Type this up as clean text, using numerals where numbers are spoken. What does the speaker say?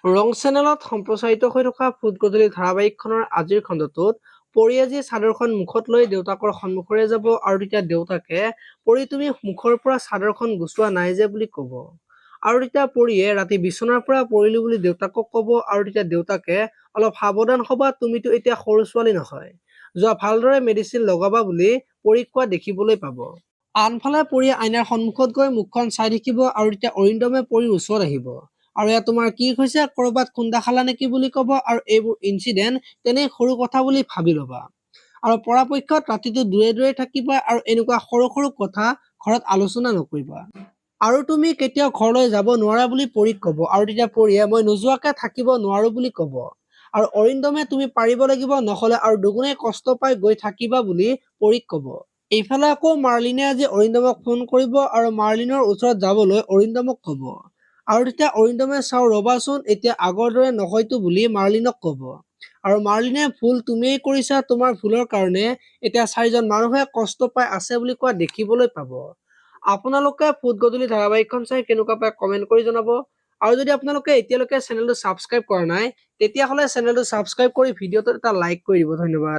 ৰং চেনেলত সম্প্ৰচাৰিত হৈ থকা ফুট গধূলি ধাৰাবাহিকখনৰ আজিৰ খণ্ডটোত পৰীয়ে যি চাদৰখন মুখত লৈ দেউতাকৰ সন্মুখৰে যাব আৰু তেতিয়া দেউতাকে পৰী তুমি মুখৰ পৰা চাদৰখন গুচোৱা নাই যে বুলি ক'ব। আৰু তেতিয়া পৰীয়ে ৰাতি বিচনাৰ পৰা পৰিলো বুলি দেউতাকক ক'ব আৰু তেতিয়া দেউতাকে অলপ সাৱধান হবা, তুমিতো এতিয়া সৰু ছোৱালী নহয়, যোৱা ভালদৰে মেডিচিন লগাবা বুলি পৰীক কোৱা দেখিবলৈ পাব। আনফালে পৰীয়ে আইনাৰ সন্মুখত গৈ মুখখন চাই থাকিব আৰু তেতিয়া অৰিন্দমে পৰীৰ ওচৰত আহিব আৰু এয়া তোমাৰ কি হৈছে, কৰবাত খুন্দা খালা নেকি বুলি ক'ব আৰু এইবোৰ ইনচিডেন্ট তেনে সৰু কথা বুলি ভাবি ল'বা আৰু পৰাপক্ষত ৰাতিটো দূৰে দূৰে থাকিবা আৰু এনেকুৱা সৰু সৰু কথা ঘৰত আলোচনা নকৰিবা আৰু তুমি কেতিয়াও ঘৰলৈ যাব নোৱাৰা বুলি পৰীক ক'ব আৰু তেতিয়া পৰীয়ে মই নোযোৱাকে থাকিব নোৱাৰো বুলি ক'ব আৰু অৰিন্দমে তুমি পাৰিব লাগিব, নহলে আৰু দুগুণে কষ্ট পাই গৈ থাকিবা বুলি পৰীক ক'ব। এইফালে আকৌ মাৰ্লিনে আজি অৰিন্দমক ফোন কৰিব আৰু মাৰ্লিনৰ ওচৰত যাবলৈ অৰিন্দমক ক'ব আৰু তেতিয়া অৰিন্দমে চাও ৰবাচোন এতিয়া আগৰ দৰে নহয়তো বুলি মাৰ্লিনক ক'ব আৰু মাৰ্লিনে ভুল তুমিয়েই কৰিছা, তোমাৰ ভুলৰ কাৰণে এতিয়া 4জন মানুহে কষ্ট পাই আছে বুলি কোৱা দেখিবলৈ পাব। আপোনালোকে ফুট গধূলি ধাৰাবাহিকখন চাই কেনেকুৱা পায় কমেন্ট কৰি জনাব আৰু যদি আপোনালোকে এতিয়ালৈকে চেনেলটো ছাবস্ক্ৰাইব কৰা নাই তেতিয়াহ'লে চেনেলটো ছাবস্ক্ৰাইব কৰি ভিডিঅ'টোত এটা লাইক কৰি দিব। ধন্যবাদ।